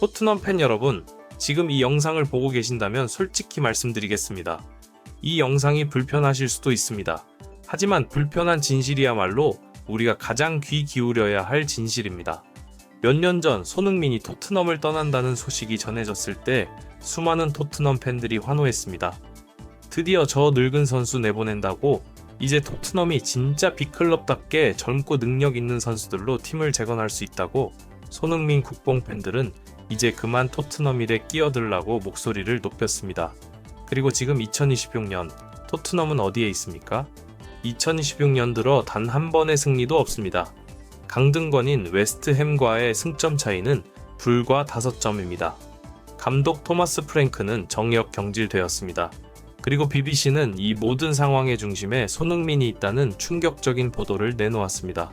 토트넘 팬 여러분, 지금 이 영상을 보고 계신다면 솔직히 말씀드리겠습니다. 이 영상이 불편하실 수도 있습니다. 하지만 불편한 진실이야말로 우리가 가장 귀 기울여야 할 진실입니다. 몇 년 전 손흥민이 토트넘을 떠난다는 소식이 전해졌을 때 수많은 토트넘 팬들이 환호했습니다. 드디어 저 늙은 선수 내보낸다고, 이제 토트넘이 진짜 빅클럽답게 젊고 능력 있는 선수들로 팀을 재건할 수 있다고 손흥민 국뽕 팬들은 이제 그만 토트넘 일에 끼어들라고 목소리를 높였습니다. 그리고 지금 2026년 토트넘은 어디에 있습니까? 2026년 들어 단 한 번의 승리도 없습니다. 강등권인 웨스트햄과의 승점 차이는 불과 5점입니다. 감독 토마스 프랭크는 정역 경질되었습니다. 그리고 BBC는 이 모든 상황의 중심에 손흥민이 있다는 충격적인 보도를 내놓았습니다.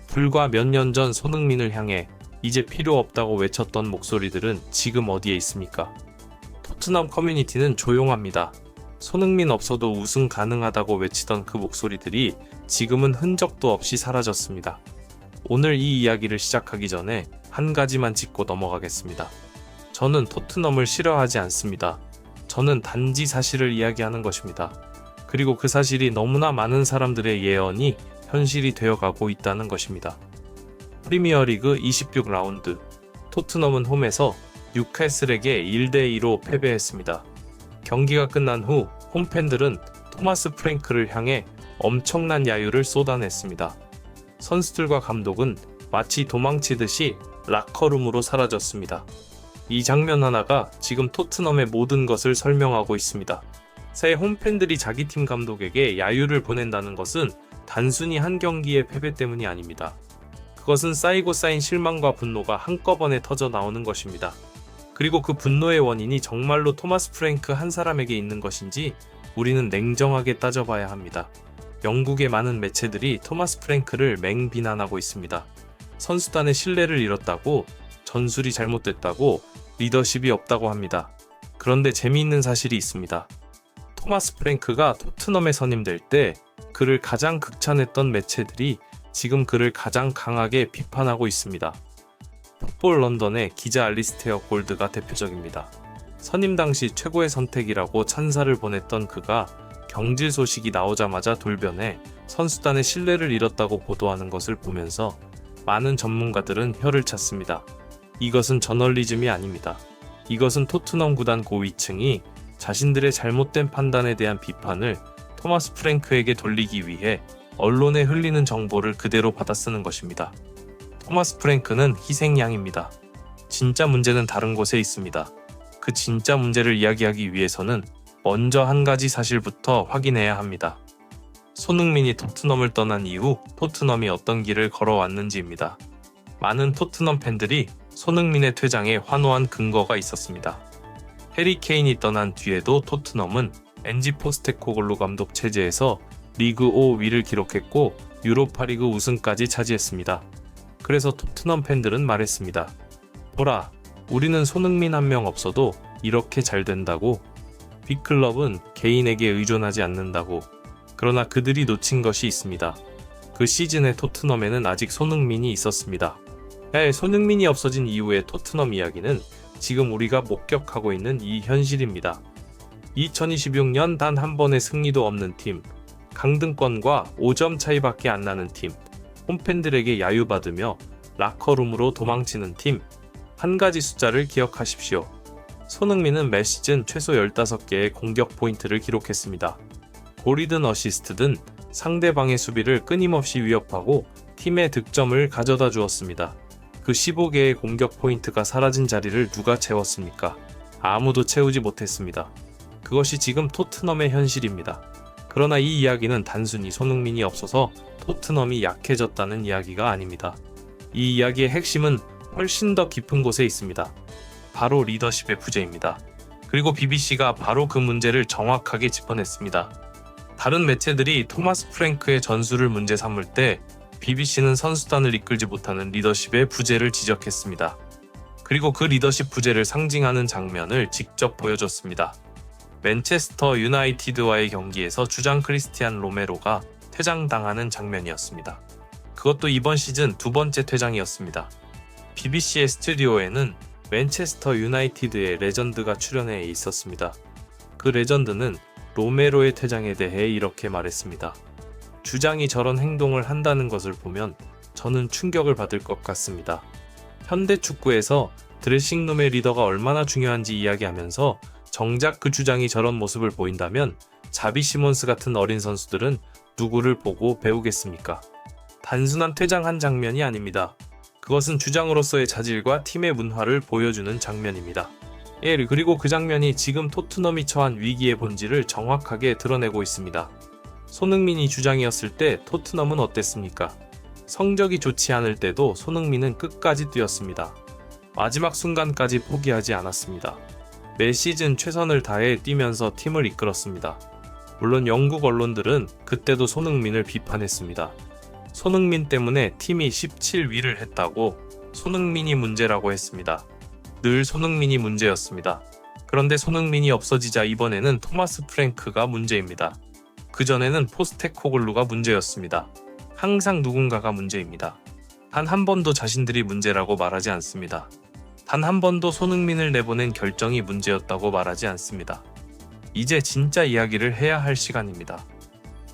불과 몇 년 전 손흥민을 향해 이제 필요 없다고 외쳤던 목소리들은 지금 어디에 있습니까? 토트넘 커뮤니티는 조용합니다. 손흥민 없어도 우승 가능하다고 외치던 그 목소리들이 지금은 흔적도 없이 사라졌습니다. 오늘 이 이야기를 시작하기 전에 한 가지만 짚고 넘어가겠습니다. 저는 토트넘을 싫어하지 않습니다. 저는 단지 사실을 이야기하는 것입니다. 그리고 그 사실이 너무나 많은 사람들의 예언이 현실이 되어가고 있다는 것입니다. 프리미어리그 26라운드, 토트넘은 홈에서 뉴캐슬에게 1대2로 패배했습니다. 경기가 끝난 후 홈팬들은 토마스 프랭크를 향해 엄청난 야유를 쏟아냈습니다. 선수들과 감독은 마치 도망치듯이 라커룸으로 사라졌습니다. 이 장면 하나가 지금 토트넘의 모든 것을 설명하고 있습니다. 새 홈팬들이 자기 팀 감독에게 야유를 보낸다는 것은 단순히 한 경기의 패배 때문이 아닙니다. 그것은 쌓이고 쌓인 실망과 분노가 한꺼번에 터져 나오는 것입니다. 그리고 그 분노의 원인이 정말로 토마스 프랭크 한 사람에게 있는 것인지 우리는 냉정하게 따져봐야 합니다. 영국의 많은 매체들이 토마스 프랭크를 맹비난하고 있습니다. 선수단의 신뢰를 잃었다고, 전술이 잘못됐다고, 리더십이 없다고 합니다. 그런데 재미있는 사실이 있습니다. 토마스 프랭크가 토트넘에 선임될 때 그를 가장 극찬했던 매체들이 지금 그를 가장 강하게 비판하고 있습니다. 풋볼 런던의 기자 알리스테어 골드가 대표적입니다. 선임 당시 최고의 선택이라고 찬사를 보냈던 그가 경질 소식이 나오자마자 돌변해 선수단의 신뢰를 잃었다고 보도하는 것을 보면서 많은 전문가들은 혀를 찼습니다. 이것은 저널리즘이 아닙니다. 이것은 토트넘 구단 고위층이 자신들의 잘못된 판단에 대한 비판을 토마스 프랭크에게 돌리기 위해 언론에 흘리는 정보를 그대로 받아쓰는 것입니다. 토마스 프랭크는 희생양입니다. 진짜 문제는 다른 곳에 있습니다. 그 진짜 문제를 이야기하기 위해서는 먼저 한 가지 사실부터 확인해야 합니다. 손흥민이 토트넘을 떠난 이후 토트넘이 어떤 길을 걸어왔는지입니다. 많은 토트넘 팬들이 손흥민의 퇴장에 환호한 근거가 있었습니다. 해리 케인이 떠난 뒤에도 토트넘은 엔지 포스테코글루 감독 체제에서 리그 5위를 기록했고 유로파리그 우승까지 차지했습니다. 그래서 토트넘 팬들은 말했습니다. 보라, 우리는 손흥민 한 명 없어도 이렇게 잘 된다고. 빅클럽은 개인에게 의존하지 않는다고. 그러나 그들이 놓친 것이 있습니다. 그 시즌의 토트넘에는 아직 손흥민이 있었습니다. 손흥민이 없어진 이후의 토트넘 이야기는 지금 우리가 목격하고 있는 이 현실입니다. 2026년 단 한 번의 승리도 없는 팀, 강등권과 5점 차이밖에 안 나는 팀, 홈팬들에게 야유받으며 라커룸으로 도망치는 팀, 한 가지 숫자를 기억하십시오. 손흥민은 매 시즌 최소 15개의 공격 포인트를 기록했습니다. 골이든 어시스트든 상대방의 수비를 끊임없이 위협하고 팀의 득점을 가져다 주었습니다. 그 15개의 공격 포인트가 사라진 자리를 누가 채웠습니까? 아무도 채우지 못했습니다. 그것이 지금 토트넘의 현실입니다. 그러나 이 이야기는 단순히 손흥민이 없어서 토트넘이 약해졌다는 이야기가 아닙니다. 이 이야기의 핵심은 훨씬 더 깊은 곳에 있습니다. 바로 리더십의 부재입니다. 그리고 BBC가 바로 그 문제를 정확하게 짚어냈습니다. 다른 매체들이 토마스 프랭크의 전술을 문제 삼을 때 BBC는 선수단을 이끌지 못하는 리더십의 부재를 지적했습니다. 그리고 그 리더십 부재를 상징하는 장면을 직접 보여줬습니다. 맨체스터 유나이티드와의 경기에서 주장 크리스티안 로메로가 퇴장당하는 장면이었습니다. 그것도 이번 시즌 두 번째 퇴장이었습니다. BBC의 스튜디오에는 맨체스터 유나이티드의 레전드가 출연해 있었습니다. 그 레전드는 로메로의 퇴장에 대해 이렇게 말했습니다. 주장이 저런 행동을 한다는 것을 보면 저는 충격을 받을 것 같습니다. 현대 축구에서 드레싱룸의 리더가 얼마나 중요한지 이야기하면서 정작 그 주장이 저런 모습을 보인다면 자비 시몬스 같은 어린 선수들은 누구를 보고 배우겠습니까? 단순한 퇴장한 장면이 아닙니다. 그것은 주장으로서의 자질과 팀의 문화를 보여주는 장면입니다. 그리고 그 장면이 지금 토트넘이 처한 위기의 본질을 정확하게 드러내고 있습니다. 손흥민이 주장이었을 때 토트넘은 어땠습니까? 성적이 좋지 않을 때도 손흥민은 끝까지 뛰었습니다. 마지막 순간까지 포기하지 않았습니다. 매 시즌 최선을 다해 뛰면서 팀을 이끌었습니다. 물론 영국 언론들은 그때도 손흥민을 비판했습니다. 손흥민 때문에 팀이 17위를 했다고 손흥민이 문제라고 했습니다. 늘 손흥민이 문제였습니다. 그런데 손흥민이 없어지자 이번에는 토마스 프랭크가 문제입니다. 그전에는 포스테코글루가 문제였습니다. 항상 누군가가 문제입니다. 단 한 번도 자신들이 문제라고 말하지 않습니다. 단 한 번도 손흥민을 내보낸 결정이 문제였다고 말하지 않습니다. 이제 진짜 이야기를 해야 할 시간입니다.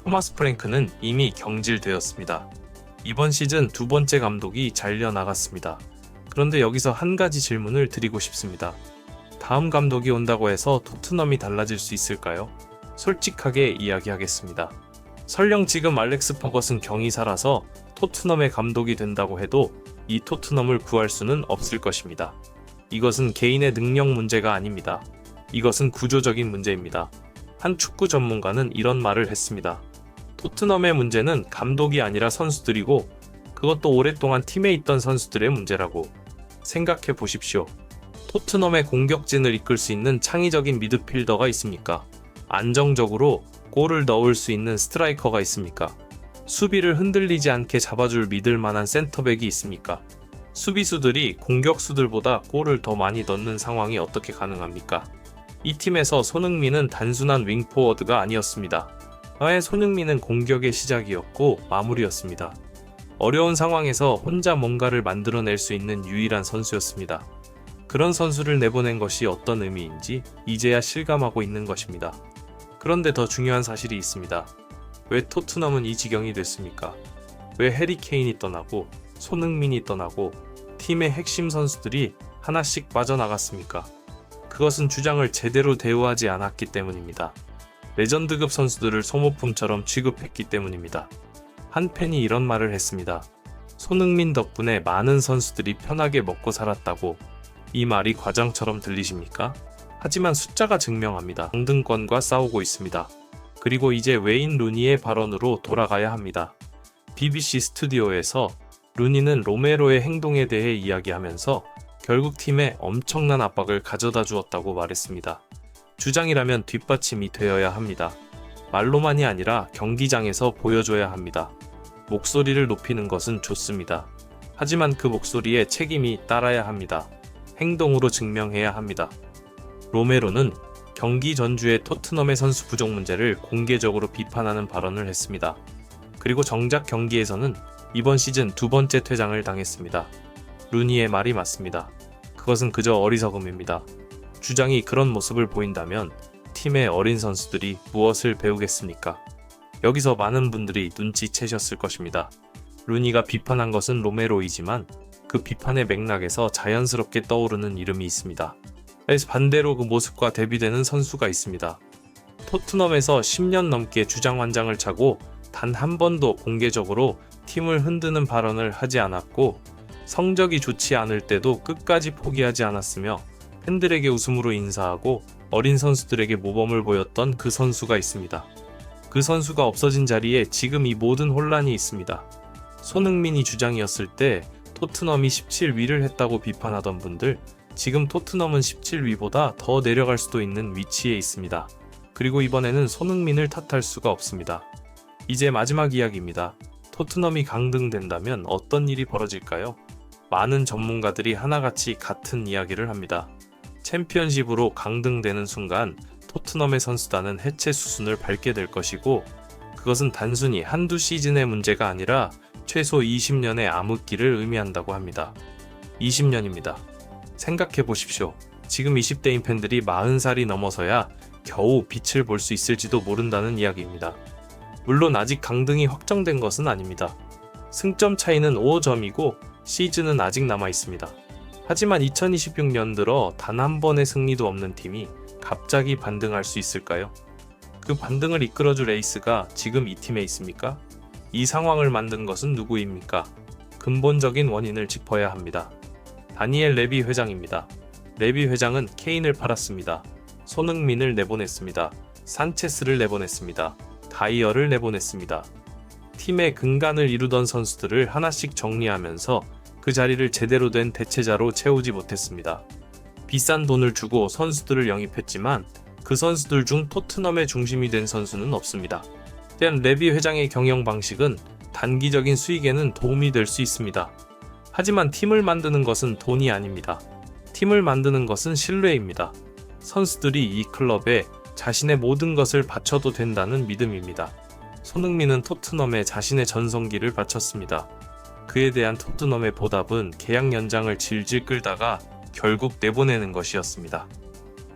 토마스 프랭크는 이미 경질되었습니다. 이번 시즌 두 번째 감독이 잘려나갔습니다. 그런데 여기서 한 가지 질문을 드리고 싶습니다. 다음 감독이 온다고 해서 토트넘이 달라질 수 있을까요? 솔직하게 이야기하겠습니다. 설령 지금 알렉스 퍼거슨 경이 살아서 토트넘의 감독이 된다고 해도 이 토트넘을 구할 수는 없을 것입니다. 이것은 개인의 능력 문제가 아닙니다. 이것은 구조적인 문제입니다. 한 축구 전문가는 이런 말을 했습니다. 토트넘의 문제는 감독이 아니라 선수들이고 그것도 오랫동안 팀에 있던 선수들의 문제라고. 생각해 보십시오. 토트넘의 공격진을 이끌 수 있는 창의적인 미드필더가 있습니까? 안정적으로 골을 넣을 수 있는 스트라이커가 있습니까? 수비를 흔들리지 않게 잡아줄 믿을 만한 센터백이 있습니까? 수비수들이 공격수들보다 골을 더 많이 넣는 상황이 어떻게 가능합니까? 이 팀에서 손흥민은 단순한 윙포워드가 아니었습니다. 손흥민은 공격의 시작이었고 마무리였습니다. 어려운 상황에서 혼자 뭔가를 만들어낼 수 있는 유일한 선수였습니다. 그런 선수를 내보낸 것이 어떤 의미인지 이제야 실감하고 있는 것입니다. 그런데 더 중요한 사실이 있습니다. 왜 토트넘은 이 지경이 됐습니까? 왜 해리 케인이 떠나고 손흥민이 떠나고 팀의 핵심 선수들이 하나씩 빠져나갔습니까? 그것은 주장을 제대로 대우하지 않았기 때문입니다. 레전드급 선수들을 소모품처럼 취급했기 때문입니다. 한 팬이 이런 말을 했습니다. 손흥민 덕분에 많은 선수들이 편하게 먹고 살았다고. 이 말이 과장처럼 들리십니까? 하지만 숫자가 증명합니다. 강등권과 싸우고 있습니다. 그리고 이제 웨인 루니의 발언으로 돌아가야 합니다. BBC 스튜디오에서 루니는 로메로의 행동에 대해 이야기하면서 결국 팀에 엄청난 압박을 가져다 주었다고 말했습니다. 주장이라면 뒷받침이 되어야 합니다. 말로만이 아니라 경기장에서 보여줘야 합니다. 목소리를 높이는 것은 좋습니다. 하지만 그 목소리에 책임이 따라야 합니다. 행동으로 증명해야 합니다. 로메로는 경기 전주의 토트넘의 선수 부족 문제를 공개적으로 비판하는 발언을 했습니다. 그리고 정작 경기에서는 이번 시즌 두 번째 퇴장을 당했습니다. 루니의 말이 맞습니다. 그것은 그저 어리석음입니다. 주장이 그런 모습을 보인다면 팀의 어린 선수들이 무엇을 배우겠습니까? 여기서 많은 분들이 눈치채셨을 것입니다. 루니가 비판한 것은 로메로이지만 그 비판의 맥락에서 자연스럽게 떠오르는 이름이 있습니다. 그래서 반대로 그 모습과 대비되는 선수가 있습니다. 토트넘에서 10년 넘게 주장환장을 차고 단 한 번도 공개적으로 팀을 흔드는 발언을 하지 않았고 성적이 좋지 않을 때도 끝까지 포기하지 않았으며 팬들에게 웃음으로 인사하고 어린 선수들에게 모범을 보였던 그 선수가 있습니다. 그 선수가 없어진 자리에 지금 이 모든 혼란이 있습니다. 손흥민이 주장이었을 때 토트넘이 17위를 했다고 비판하던 분들, 지금 토트넘은 17위보다 더 내려갈 수도 있는 위치에 있습니다. 그리고 이번에는 손흥민을 탓할 수가 없습니다. 이제 마지막 이야기입니다. 토트넘이 강등된다면 어떤 일이 벌어질까요? 많은 전문가들이 하나같이 같은 이야기를 합니다. 챔피언십으로 강등되는 순간 토트넘의 선수단은 해체 수순을 밟게 될 것이고 그것은 단순히 한두 시즌의 문제가 아니라 최소 20년의 암흑기를 의미한다고 합니다. 20년입니다. 생각해 보십시오. 지금 20대인 팬들이 40살이 넘어서야 겨우 빛을 볼 수 있을지도 모른다는 이야기입니다. 물론 아직 강등이 확정된 것은 아닙니다. 승점 차이는 5점이고 시즌은 아직 남아 있습니다. 하지만 2026년 들어 단 한 번의 승리도 없는 팀이 갑자기 반등할 수 있을까요? 그 반등을 이끌어줄 에이스가 지금 이 팀에 있습니까? 이 상황을 만든 것은 누구입니까? 근본적인 원인을 짚어야 합니다. 다니엘 레비 회장입니다. 레비 회장은 케인을 팔았습니다. 손흥민을 내보냈습니다. 산체스를 내보냈습니다. 다이어를 내보냈습니다. 팀의 근간을 이루던 선수들을 하나씩 정리하면서 그 자리를 제대로 된 대체자로 채우지 못했습니다. 비싼 돈을 주고 선수들을 영입했지만 그 선수들 중 토트넘의 중심이 된 선수는 없습니다. 또한 레비 회장의 경영 방식은 단기적인 수익에는 도움이 될 수 있습니다. 하지만 팀을 만드는 것은 돈이 아닙니다. 팀을 만드는 것은 신뢰입니다. 선수들이 이 클럽에 자신의 모든 것을 바쳐도 된다는 믿음입니다. 손흥민은 토트넘에 자신의 전성기를 바쳤습니다. 그에 대한 토트넘의 보답은 계약 연장을 질질 끌다가 결국 내보내는 것이었습니다.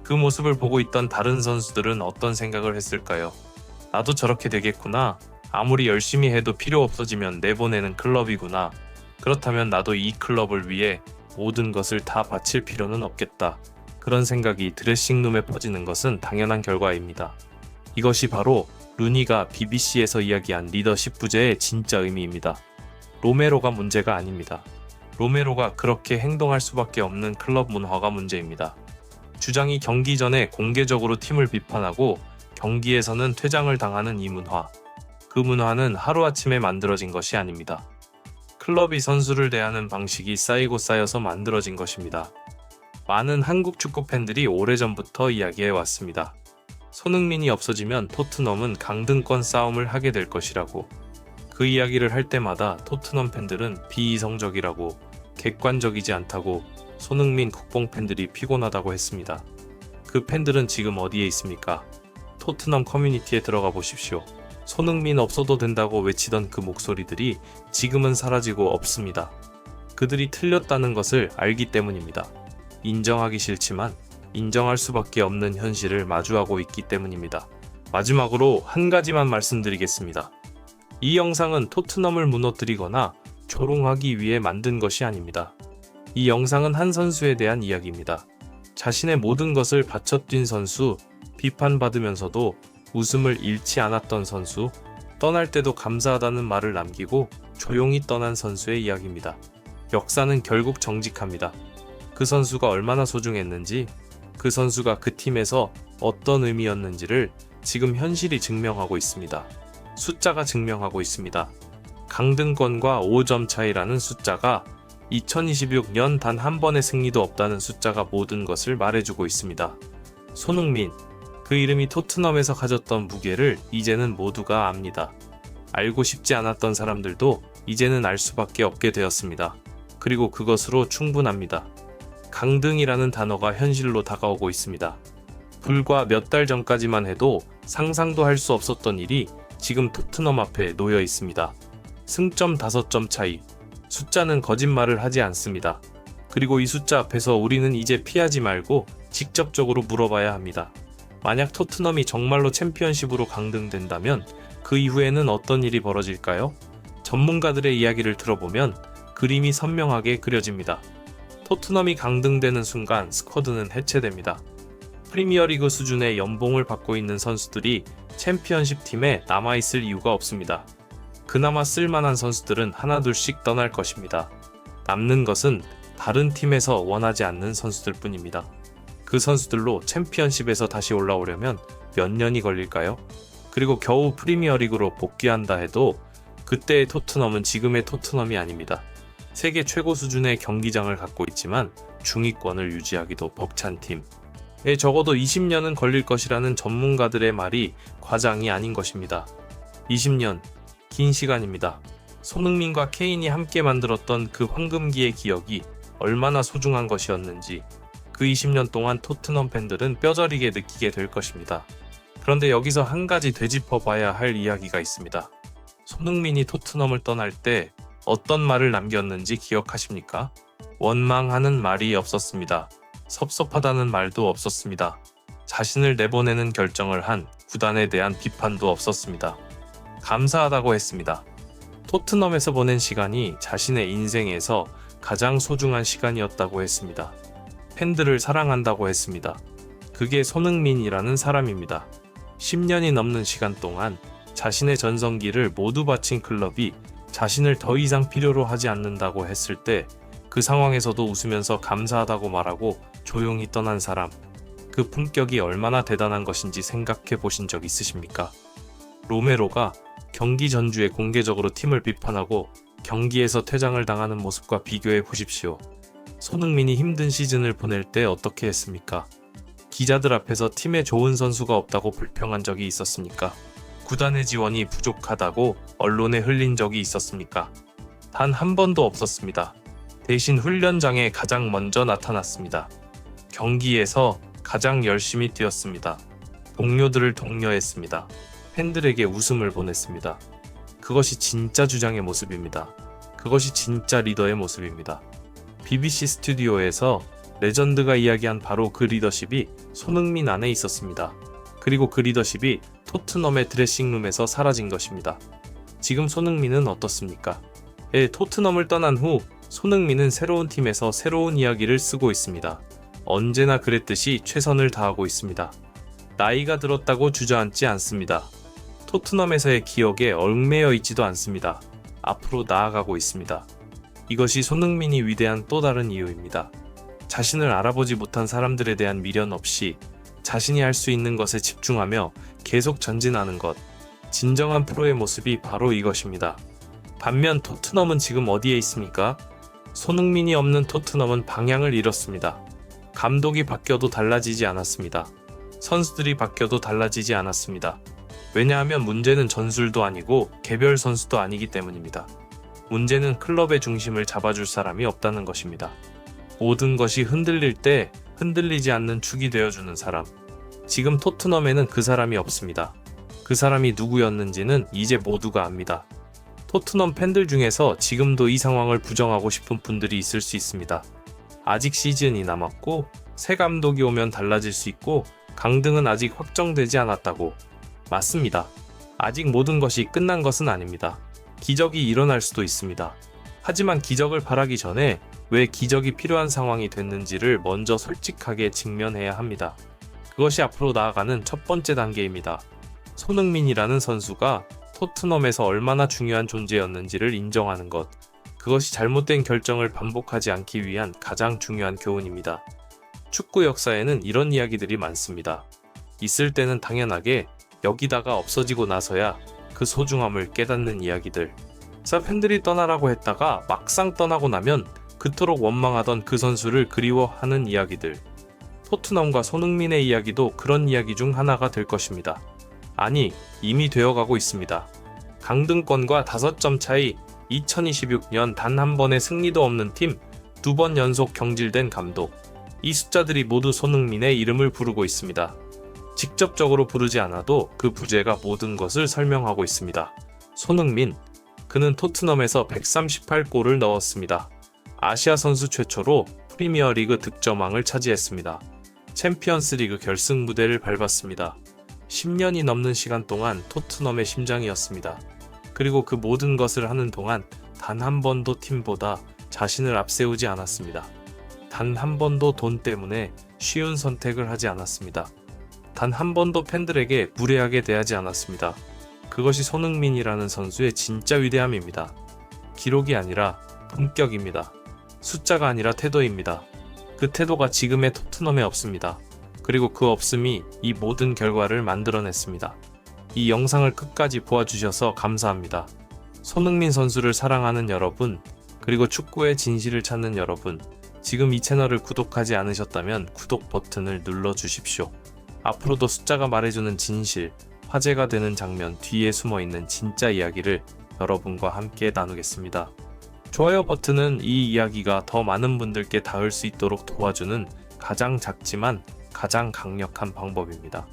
그 모습을 보고 있던 다른 선수들은 어떤 생각을 했을까요? 나도 저렇게 되겠구나. 아무리 열심히 해도 필요 없어지면 내보내는 클럽이구나. 그렇다면 나도 이 클럽을 위해 모든 것을 다 바칠 필요는 없겠다. 그런 생각이 드레싱룸에 퍼지는 것은 당연한 결과입니다. 이것이 바로 루니가 BBC에서 이야기한 리더십 부재의 진짜 의미입니다. 로메로가 문제가 아닙니다. 로메로가 그렇게 행동할 수밖에 없는 클럽 문화가 문제입니다. 주장이 경기 전에 공개적으로 팀을 비판하고 경기에서는 퇴장을 당하는 이 문화. 그 문화는 하루아침에 만들어진 것이 아닙니다. 클럽이 선수를 대하는 방식이 쌓이고 쌓여서 만들어진 것입니다. 많은 한국 축구 팬들이 오래전부터 이야기해 왔습니다. 손흥민이 없어지면 토트넘은 강등권 싸움을 하게 될 것이라고. 그 이야기를 할 때마다 토트넘 팬들은 비이성적이라고, 객관적이지 않다고, 손흥민 국뽕 팬들이 피곤하다고 했습니다. 그 팬들은 지금 어디에 있습니까? 토트넘 커뮤니티에 들어가 보십시오. 손흥민 없어도 된다고 외치던 그 목소리들이 지금은 사라지고 없습니다. 그들이 틀렸다는 것을 알기 때문입니다. 인정하기 싫지만 인정할 수밖에 없는 현실을 마주하고 있기 때문입니다. 마지막으로 한 가지만 말씀드리겠습니다. 이 영상은 토트넘을 무너뜨리거나 조롱하기 위해 만든 것이 아닙니다. 이 영상은 한 선수에 대한 이야기입니다. 자신의 모든 것을 바쳐 뛴 선수, 비판받으면서도 웃음을 잃지 않았던 선수, 떠날 때도 감사하다는 말을 남기고 조용히 떠난 선수의 이야기입니다. 역사는 결국 정직합니다. 그 선수가 얼마나 소중했는지, 그 선수가 그 팀에서 어떤 의미였는지를 지금 현실이 증명하고 있습니다. 숫자가 증명하고 있습니다. 강등권과 5점 차이라는 숫자가 2026년 단 한 번의 승리도 없다는 숫자가 모든 것을 말해주고 있습니다. 손흥민, 그 이름이 토트넘에서 가졌던 무게를 이제는 모두가 압니다. 알고 싶지 않았던 사람들도 이제는 알 수밖에 없게 되었습니다. 그리고 그것으로 충분합니다. 강등이라는 단어가 현실로 다가오고 있습니다. 불과 몇 달 전까지만 해도 상상도 할 수 없었던 일이 지금 토트넘 앞에 놓여 있습니다. 승점 5점 차이. 숫자는 거짓말을 하지 않습니다. 그리고 이 숫자 앞에서 우리는 이제 피하지 말고 직접적으로 물어봐야 합니다. 만약 토트넘이 정말로 챔피언십으로 강등된다면 그 이후에는 어떤 일이 벌어질까요? 전문가들의 이야기를 들어보면 그림이 선명하게 그려집니다. 토트넘이 강등되는 순간 스쿼드는 해체됩니다. 프리미어리그 수준의 연봉을 받고 있는 선수들이 챔피언십 팀에 남아있을 이유가 없습니다. 그나마 쓸만한 선수들은 하나둘씩 떠날 것입니다. 남는 것은 다른 팀에서 원하지 않는 선수들 뿐입니다. 그 선수들로 챔피언십에서 다시 올라오려면 몇 년이 걸릴까요? 그리고 겨우 프리미어리그로 복귀한다 해도 그때의 토트넘은 지금의 토트넘이 아닙니다. 세계 최고 수준의 경기장을 갖고 있지만 중위권을 유지하기도 벅찬 팀에 적어도 20년은 걸릴 것이라는 전문가들의 말이 과장이 아닌 것입니다. 20년, 긴 시간입니다. 손흥민과 케인이 함께 만들었던 그 황금기의 기억이 얼마나 소중한 것이었는지 그 20년 동안 토트넘 팬들은 뼈저리게 느끼게 될 것입니다. 그런데 여기서 한 가지 되짚어봐야 할 이야기가 있습니다. 손흥민이 토트넘을 떠날 때 어떤 말을 남겼는지 기억하십니까? 원망하는 말이 없었습니다. 섭섭하다는 말도 없었습니다. 자신을 내보내는 결정을 한 구단에 대한 비판도 없었습니다. 감사하다고 했습니다. 토트넘에서 보낸 시간이 자신의 인생에서 가장 소중한 시간이었다고 했습니다. 팬들을 사랑한다고 했습니다. 그게 손흥민이라는 사람입니다. 10년이 넘는 시간 동안 자신의 전성기를 모두 바친 클럽이 자신을 더 이상 필요로 하지 않는다고 했을 때 그 상황에서도 웃으면서 감사하다고 말하고 조용히 떠난 사람, 그 품격이 얼마나 대단한 것인지 생각해 보신 적 있으십니까? 로메로가 경기 전주에 공개적으로 팀을 비판하고 경기에서 퇴장을 당하는 모습과 비교해 보십시오. 손흥민이 힘든 시즌을 보낼 때 어떻게 했습니까? 기자들 앞에서 팀에 좋은 선수가 없다고 불평한 적이 있었습니까? 구단의 지원이 부족하다고 언론에 흘린 적이 있었습니까? 단 한 번도 없었습니다. 대신 훈련장에 가장 먼저 나타났습니다. 경기에서 가장 열심히 뛰었습니다. 동료들을 독려했습니다. 팬들에게 웃음을 보냈습니다. 그것이 진짜 주장의 모습입니다. 그것이 진짜 리더의 모습입니다. BBC 스튜디오에서 레전드가 이야기한 바로 그 리더십이 손흥민 안에 있었습니다. 그리고 그 리더십이 토트넘의 드레싱룸에서 사라진 것입니다. 지금 손흥민은 어떻습니까? 토트넘을 떠난 후 손흥민은 새로운 팀에서 새로운 이야기를 쓰고 있습니다. 언제나 그랬듯이 최선을 다하고 있습니다. 나이가 들었다고 주저앉지 않습니다. 토트넘에서의 기억에 얽매여 있지도 않습니다. 앞으로 나아가고 있습니다. 이것이 손흥민이 위대한 또 다른 이유입니다. 자신을 알아보지 못한 사람들에 대한 미련 없이 자신이 할 수 있는 것에 집중하며 계속 전진하는 것. 진정한 프로의 모습이 바로 이것입니다. 반면 토트넘은 지금 어디에 있습니까? 손흥민이 없는 토트넘은 방향을 잃었습니다. 감독이 바뀌어도 달라지지 않았습니다. 선수들이 바뀌어도 달라지지 않았습니다. 왜냐하면 문제는 전술도 아니고 개별 선수도 아니기 때문입니다. 문제는 클럽의 중심을 잡아줄 사람이 없다는 것입니다. 모든 것이 흔들릴 때 흔들리지 않는 축이 되어주는 사람. 지금 토트넘에는 그 사람이 없습니다. 그 사람이 누구였는지는 이제 모두가 압니다. 토트넘 팬들 중에서 지금도 이 상황을 부정하고 싶은 분들이 있을 수 있습니다. 아직 시즌이 남았고 새 감독이 오면 달라질 수 있고 강등은 아직 확정되지 않았다고. 맞습니다. 아직 모든 것이 끝난 것은 아닙니다. 기적이 일어날 수도 있습니다. 하지만 기적을 바라기 전에 왜 기적이 필요한 상황이 됐는지를 먼저 솔직하게 직면해야 합니다. 그것이 앞으로 나아가는 첫 번째 단계입니다. 손흥민이라는 선수가 토트넘에서 얼마나 중요한 존재였는지를 인정하는 것. 그것이 잘못된 결정을 반복하지 않기 위한 가장 중요한 교훈입니다. 축구 역사에는 이런 이야기들이 많습니다. 있을 때는 당연하게 여기다가 없어지고 나서야 그 소중함을 깨닫는 이야기들. 팬들이 떠나라고 했다가 막상 떠나고 나면 그토록 원망하던 그 선수를 그리워하는 이야기들. 토트넘과 손흥민의 이야기도 그런 이야기 중 하나가 될 것입니다. 아니, 이미 되어가고 있습니다. 강등권과 5점 차이, 2026년 단 한 번의 승리도 없는 팀, 2번 연속 경질된 감독. 이 숫자들이 모두 손흥민의 이름을 부르고 있습니다. 직접적으로 부르지 않아도 그 부재가 모든 것을 설명하고 있습니다. 손흥민, 그는 토트넘에서 138골을 넣었습니다. 아시아 선수 최초로 프리미어리그 득점왕을 차지했습니다. 챔피언스리그 결승 무대를 밟았습니다. 10년이 넘는 시간 동안 토트넘의 심장이었습니다. 그리고 그 모든 것을 하는 동안 단 한 번도 팀보다 자신을 앞세우지 않았습니다. 단 한 번도 돈 때문에 쉬운 선택을 하지 않았습니다. 단 한 번도 팬들에게 무례하게 대하지 않았습니다. 그것이 손흥민이라는 선수의 진짜 위대함입니다. 기록이 아니라 품격입니다. 숫자가 아니라 태도입니다. 그 태도가 지금의 토트넘에 없습니다. 그리고 그 없음이 이 모든 결과를 만들어냈습니다. 이 영상을 끝까지 보아주셔서 감사합니다. 손흥민 선수를 사랑하는 여러분, 그리고 축구의 진실을 찾는 여러분, 지금 이 채널을 구독하지 않으셨다면 구독 버튼을 눌러주십시오. 앞으로도 숫자가 말해주는 진실, 화제가 되는 장면 뒤에 숨어있는 진짜 이야기를 여러분과 함께 나누겠습니다. 좋아요 버튼은 이 이야기가 더 많은 분들께 닿을 수 있도록 도와주는 가장 작지만 가장 강력한 방법입니다.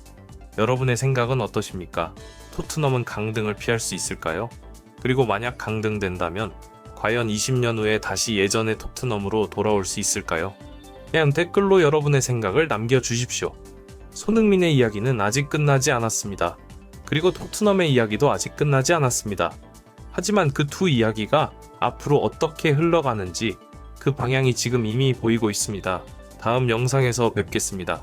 여러분의 생각은 어떠십니까? 토트넘은 강등을 피할 수 있을까요? 그리고 만약 강등된다면 과연 20년 후에 다시 예전의 토트넘으로 돌아올 수 있을까요? 그냥 댓글로 여러분의 생각을 남겨주십시오. 손흥민의 이야기는 아직 끝나지 않았습니다. 그리고 토트넘의 이야기도 아직 끝나지 않았습니다. 하지만 그 두 이야기가 앞으로 어떻게 흘러가는지 그 방향이 지금 이미 보이고 있습니다. 다음 영상에서 뵙겠습니다.